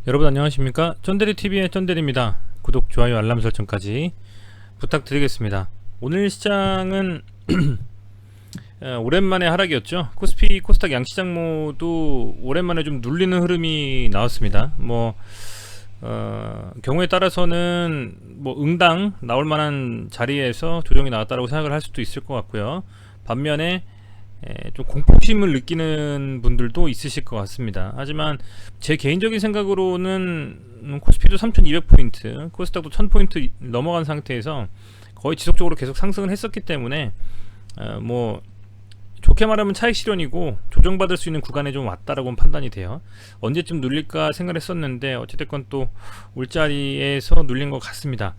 여러분 안녕하십니까? 쩐데리TV의 쩐데리입니다. 구독, 좋아요, 알람 설정까지 부탁드리겠습니다. 오늘 시장은 오랜만에 하락이었죠. 코스피, 코스닥 양시장 모두 오랜만에 좀 눌리는 흐름이 나왔습니다. 경우에 따라서는 응당 나올 만한 자리에서 조정이 나왔다고 생각을 할 수도 있을 것 같고요. 반면에 좀 공포심을 느끼는 분들도 있으실 것 같습니다. 하지만 제 개인적인 생각으로는 코스피도 3200포인트, 코스닥도 1000포인트 넘어간 상태에서 거의 지속적으로 계속 상승을 했었기 때문에 좋게 말하면 차익 실현이고 조정받을 수 있는 구간에 좀 왔다라고 판단이 돼요. 언제쯤 눌릴까 생각을 했었는데 어찌됐건 또 울자리에서 눌린 것 같습니다.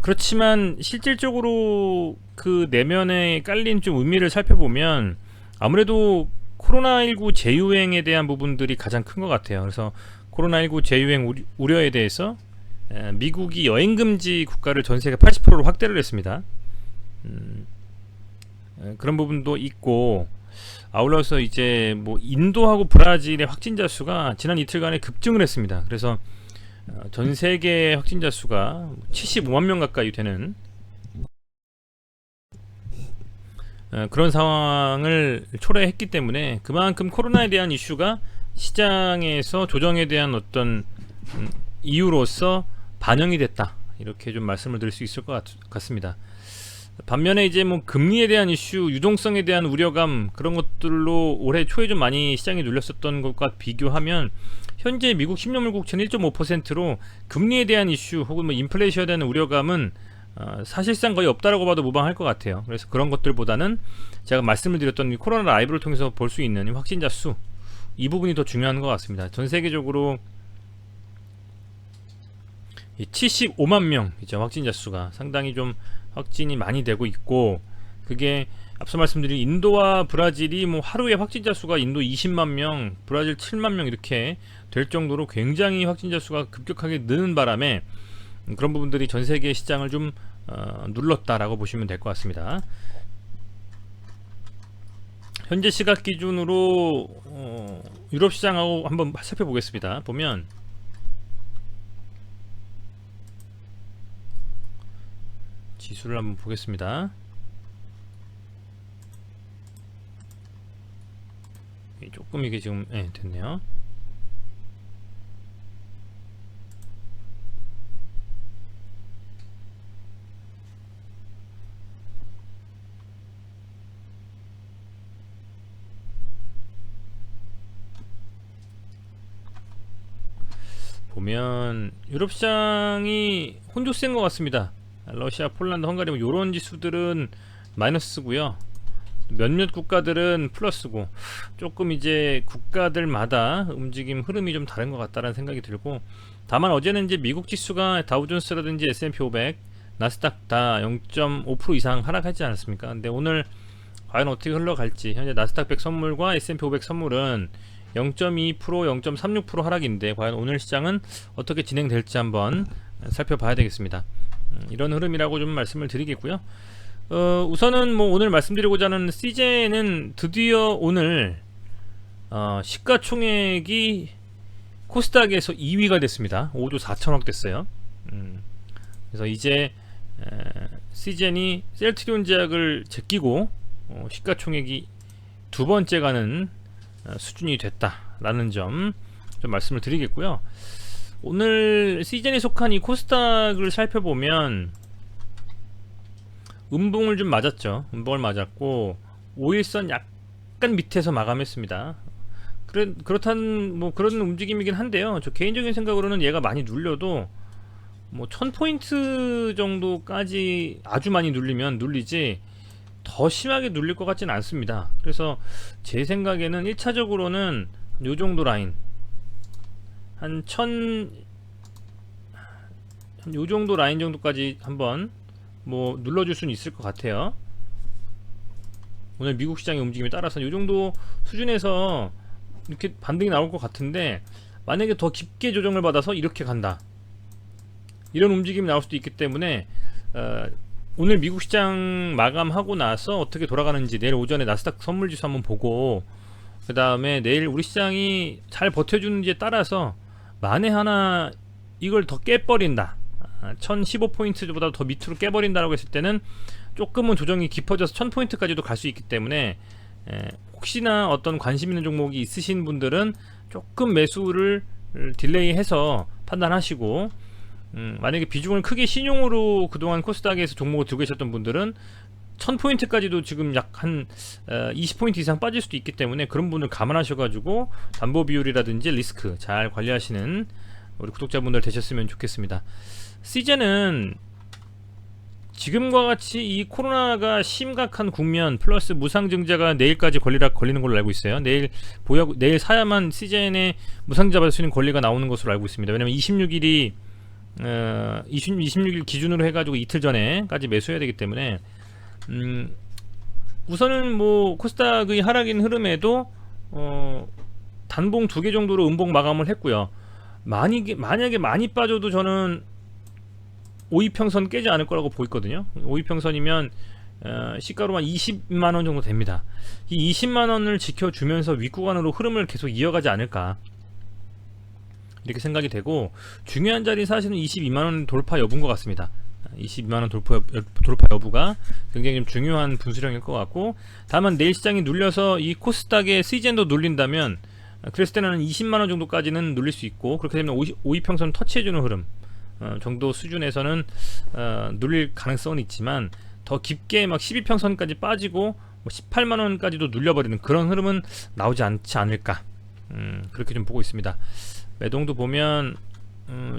그렇지만 실질적으로 그 내면에 깔린 좀 의미를 살펴보면 아무래도 코로나19 재유행에 대한 부분들이 가장 큰 것 같아요. 그래서 코로나19 재유행 우려에 대해서 미국이 여행금지 국가를 전세계 80%로 확대를 했습니다. 그런 부분도 있고, 아울러서 이제 인도하고 브라질의 확진자 수가 지난 이틀간에 급증을 했습니다. 그래서 전 세계 확진자 수가 75만 명 가까이 되는 그런 상황을 초래했기 때문에 그만큼 코로나에 대한 이슈가 시장에서 조정에 대한 어떤 이유로서 반영이 됐다, 이렇게 좀 말씀을 드릴 수 있을 것 같습니다. 반면에 이제 금리에 대한 이슈, 유동성에 대한 우려감, 그런 것들로 올해 초에 좀 많이 시장이 눌렸었던 것과 비교하면 현재 미국 10년물 국채는 1.5%로 금리에 대한 이슈 혹은 인플레이션에 대한 우려감은 사실상 거의 없다라고 봐도 무방할 것 같아요. 그래서 그런 것들보다는 제가 말씀을 드렸던 코로나 라이브를 통해서 볼 수 있는 확진자 수, 이 부분이 더 중요한 것 같습니다. 전 세계적으로 75만 명이죠. 확진자 수가 상당히 좀 확진이 많이 되고 있고, 그게 앞서 말씀드린 인도와 브라질이 하루에 확진자 수가 인도 20만 명, 브라질 7만 명 이렇게 될 정도로 굉장히 확진자 수가 급격하게 느는 바람에 그런 부분들이 전 세계 시장을 좀 눌렀다라고 보시면 될 것 같습니다. 현재 시각 기준으로 유럽 시장하고 한번 살펴보겠습니다. 보면 지수를 한번 보겠습니다. 조금 이게 지금 됐네요. 보면 유럽 시장이 혼조세인 것 같습니다. 러시아, 폴란드, 헝가리 이런 지수들은 마이너스고요. 몇몇 국가들은 플러스고, 조금 이제 국가들마다 움직임 흐름이 좀 다른 것 같다라는 생각이 들고, 다만 어제는 이제 미국 지수가 다우존스라든지 S&P 500, 나스닥 다 0.5% 이상 하락하지 않았습니까? 근데 오늘 과연 어떻게 흘러갈지, 현재 나스닥 100 선물과 S&P 500 선물은 0.2%, 0.36% 하락인데 과연 오늘 시장은 어떻게 진행될지 한번 살펴봐야 되겠습니다. 이런 흐름이라고 좀 말씀을 드리겠고요. 우선은 오늘 말씀드리고자 하는 CJ는 드디어 오늘 시가총액이 코스닥에서 2위가 됐습니다. 5조 4천억 됐어요. 그래서 이제 CJ이 셀트리온 제약을 제끼고 시가총액이 두 번째 가는 수준이 됐다라는 점 좀 말씀을 드리겠고요. 오늘 CJ에 속한 이 코스닥을 살펴보면 음봉을 좀 맞았죠. 음봉을 맞았고 5일선 약간 밑에서 마감했습니다. 그렇다는 그런 움직임이긴 한데요. 저 개인적인 생각으로는 얘가 많이 눌려도 1000포인트 정도까지 아주 많이 눌리지 더 심하게 눌릴 것 같지는 않습니다. 그래서 제 생각에는 1차적으로는 요 정도 라인 한 1000, 요 정도 라인 정도까지 한번 눌러줄 수는 있을 것 같아요. 오늘 미국 시장의 움직임에 따라서 요 정도 수준에서 이렇게 반등이 나올 것 같은데, 만약에 더 깊게 조정을 받아서 이렇게 간다, 이런 움직임이 나올 수도 있기 때문에 오늘 미국 시장 마감하고 나서 어떻게 돌아가는지 내일 오전에 나스닥 선물지수 한번 보고, 그 다음에 내일 우리 시장이 잘 버텨주는지에 따라서 만에 하나 이걸 더 깨버린다, 1015포인트보다 더 밑으로 깨버린다라고 했을 때는 조금은 조정이 깊어져서 1000포인트까지도 갈 수 있기 때문에 혹시나 어떤 관심 있는 종목이 있으신 분들은 조금 매수를 딜레이해서 판단하시고, 만약에 비중을 크게 신용으로 그동안 코스닥에서 종목을 들고 계셨던 분들은 1000포인트까지도 지금 약 한 20포인트 이상 빠질 수도 있기 때문에 그런 부분을 감안하셔가지고 담보 비율이라든지 리스크 잘 관리하시는 우리 구독자분들 되셨으면 좋겠습니다. 시즌은 지금과 같이 이 코로나가 심각한 국면 플러스 무상증자가 내일까지 걸리는 걸로 알고 있어요. 내일 사야만 시즌에 무상증자 받을 수 있는 권리가 나오는 것으로 알고 있습니다. 왜냐면 26일이 26일 기준으로 해가지고 이틀 전에까지 매수해야 되기 때문에 우선은 뭐 코스닥의 하락인 흐름에도 단봉 2개 정도로 음봉 마감을 했고요. 만약에 많이 빠져도 저는 5이평선 깨지 않을 거라고 보이거든요. 5이평선이면 시가로 한 20만원 정도 됩니다. 이 20만원을 지켜주면서 윗구간으로 흐름을 계속 이어가지 않을까 이렇게 생각이 되고, 중요한 자리 사실은 22만원 돌파 여부인 것 같습니다. 22만원 돌파 여부가 굉장히 좀 중요한 분수령일 것 같고, 다만 내일 시장이 눌려서 이 코스닥의 시젠도 눌린다면 그랬을 때는 20만원 정도까지는 눌릴 수 있고, 그렇게 되면 5이평선 터치해주는 흐름 정도 수준에서는 눌릴 가능성은 있지만, 더 깊게 막 12평선까지 빠지고 18만원까지도 눌려버리는 그런 흐름은 나오지 않지 않을까, 그렇게 좀 보고 있습니다. 매동도 보면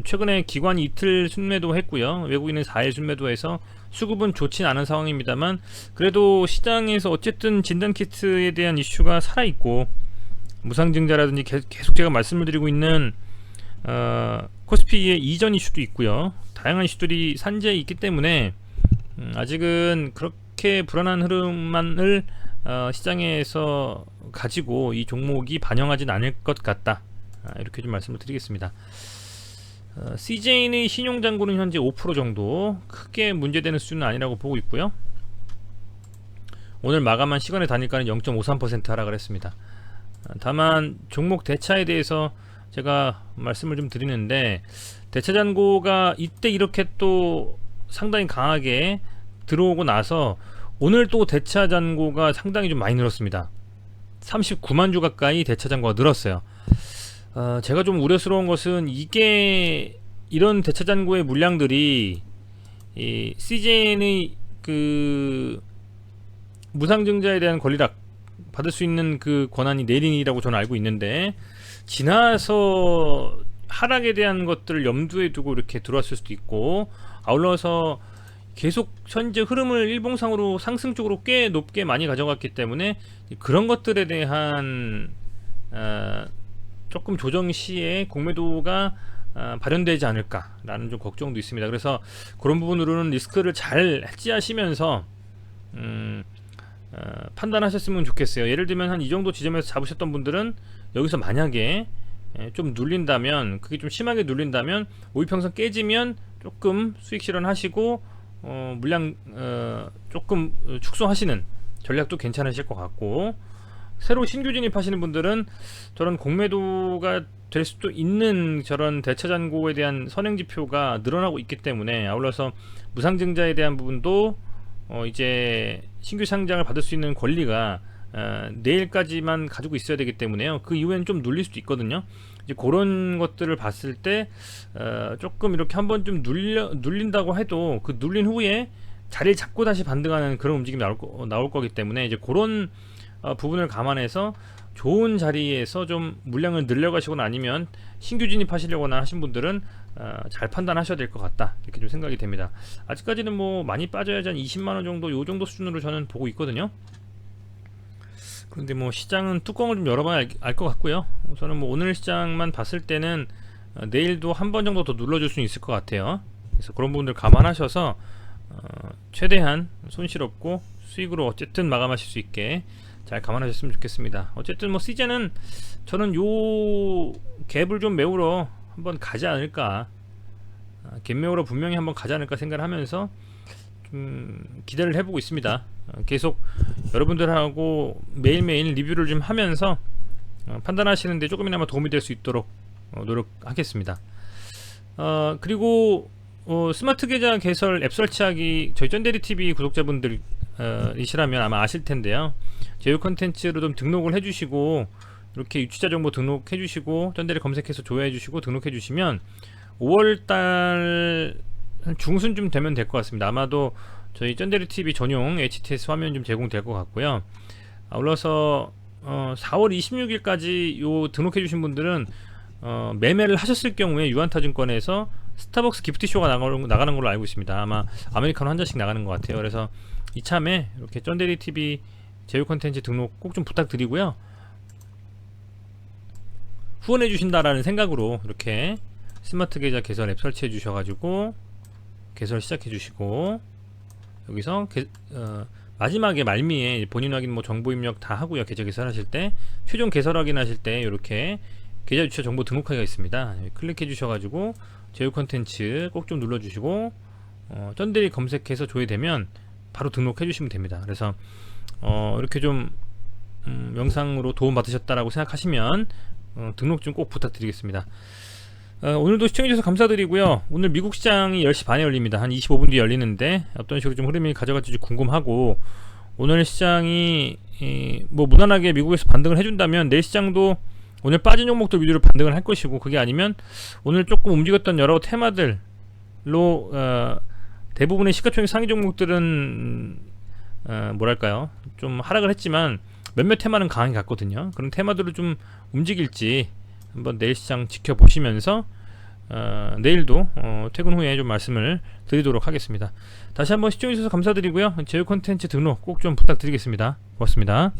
최근에 기관이 이틀 순매도 했고요, 외국인은 4일 순매도해서 수급은 좋진 않은 상황입니다만, 그래도 시장에서 어쨌든 진단키트에 대한 이슈가 살아있고, 무상증자라든지 계속 제가 말씀을 드리고 있는 코스피의 이전 이슈도 있고요, 다양한 이슈들이 산재에 있기 때문에 아직은 그렇게 불안한 흐름만을 시장에서 가지고 이 종목이 반영하진 않을 것 같다, 이렇게 좀 말씀을 드리겠습니다. CJ의 신용잔고는 현재 5% 정도, 크게 문제되는 수준은 아니라고 보고 있고요. 오늘 마감한 시간의 단일가는 0.53% 하락을 했습니다. 다만 종목 대차에 대해서 제가 말씀을 좀 드리는데, 대차잔고가 이때 이렇게 또 상당히 강하게 들어오고 나서 오늘 또 대차잔고가 상당히 좀 많이 늘었습니다. 39만 주 가까이 대차잔고가 늘었어요. 제가 좀 우려스러운 것은 이게 이런 대차잔고의 물량들이 이 CJN의 그 무상증자에 대한 권리락 받을 수 있는 그 권한이 내린이라고 저는 알고 있는데, 지나서 하락에 대한 것들을 염두에 두고 이렇게 들어왔을 수도 있고, 아울러서 계속 현재 흐름을 일봉상으로 상승 쪽으로 꽤 높게 많이 가져갔기 때문에 그런 것들에 대한 조금 조정 시에 공매도가 발현되지 않을까라는 좀 걱정도 있습니다. 그래서 그런 부분으로는 리스크를 잘 해지하시면서 판단하셨으면 좋겠어요. 예를 들면 한 이 정도 지점에서 잡으셨던 분들은 여기서 만약에 좀 눌린다면, 그게 좀 심하게 눌린다면 5이평선 깨지면 조금 수익 실현하시고 물량 조금 축소하시는 전략도 괜찮으실 것 같고, 새로 신규 진입하시는 분들은 저런 공매도가 될 수도 있는 저런 대차잔고에 대한 선행지표가 늘어나고 있기 때문에, 아울러서 무상증자에 대한 부분도 이제 신규 상장을 받을 수 있는 권리가 내일까지만 가지고 있어야 되기 때문에요. 그 이후에는 좀 눌릴 수도 있거든요. 이제 그런 것들을 봤을 때 조금 이렇게 한번 좀 눌린다고 해도 그 눌린 후에 자리를 잡고 다시 반등하는 그런 움직임이 나올 거기 때문에, 이제 그런 부분을 감안해서 좋은 자리에서 좀 물량을 늘려가시거나 아니면 신규 진입하시려거나 하신 분들은 잘 판단하셔야 될 것 같다, 이렇게 좀 생각이 됩니다. 아직까지는 뭐 많이 빠져야지 한 20만원 정도, 요 정도 수준으로 저는 보고 있거든요. 그런데 뭐 시장은 뚜껑을 좀 열어봐야 알 것 같고요. 저는 뭐 오늘 시장만 봤을 때는 내일도 한 번 정도 더 눌러줄 수 있을 것 같아요. 그래서 그런 부분들 감안하셔서 최대한 손실 없고 수익으로 어쨌든 마감하실 수 있게 잘 감안하셨으면 좋겠습니다. 어쨌든 뭐 시즌은 저는 요 갭을 좀 메우러 한번 가지 않을까, 갭 메우러 분명히 한번 가지 않을까 생각을 하면서 좀 기대를 해보고 있습니다. 계속 여러분들하고 매일매일 리뷰를 좀 하면서 판단하시는데 조금이나마 도움이 될 수 있도록 노력하겠습니다. 그리고 스마트 계좌 개설 앱 설치하기, 저희 쩐데리TV 구독자분들 이시라면 아마 아실 텐데요. 제휴 컨텐츠로 좀 등록을 해주시고, 이렇게 유치자 정보 등록해 주시고, 쩐데리 검색해서 조회해 주시고 등록해 주시면 5월달 한 중순쯤 되면 될 것 같습니다. 아마도 저희 쩐데리TV 전용 HTS 화면 좀 제공될 것 같고요. 올라서 4월 26일까지 요 등록해 주신 분들은 매매를 하셨을 경우에 유한타증권에서 스타벅스 기프티쇼가 나가는 걸로 알고 있습니다. 아마 아메리카노 한 잔씩 나가는 것 같아요. 그래서 이참에 이렇게 쩐데리TV 제휴 컨텐츠 등록 꼭 좀 부탁드리고요. 후원해 주신다라는 생각으로 이렇게 스마트 계좌 개설 앱 설치해 주셔가지고 개설 시작해 주시고, 여기서 마지막에 말미에 본인 확인, 뭐 정보 입력 다 하고요. 계좌 개설하실 때 최종 개설 확인하실 때 이렇게 계좌 유치자 정보 등록하기가 있습니다. 클릭해 주셔가지고 제휴 컨텐츠 꼭 좀 눌러주시고 쩐데리 검색해서 조회되면 바로 등록해 주시면 됩니다. 그래서 이렇게 좀 영상으로 도움 받으셨다라고 생각하시면 등록 좀 꼭 부탁드리겠습니다. 오늘도 시청해주셔서 감사드리고요. 오늘 미국 시장이 10시 반에 열립니다. 한 25분 뒤에 열리는데 어떤 식으로 좀 흐름이 가져갈지 궁금하고, 오늘 시장이 뭐 무난하게 미국에서 반등을 해준다면 내일 시장도 오늘 빠진 종목들 위주로 반등을 할 것이고, 그게 아니면 오늘 조금 움직였던 여러 테마들로 대부분의 시가총액 상위 종목들은 뭐랄까요, 좀 하락을 했지만 몇몇 테마는 강하게 갔거든요. 그런 테마들을 좀 움직일지 한번 내일 시장 지켜보시면서 내일도 퇴근 후에 좀 말씀을 드리도록 하겠습니다. 다시 한번 시청해주셔서 감사드리고요. 제휴 콘텐츠 등록 꼭 좀 부탁드리겠습니다. 고맙습니다.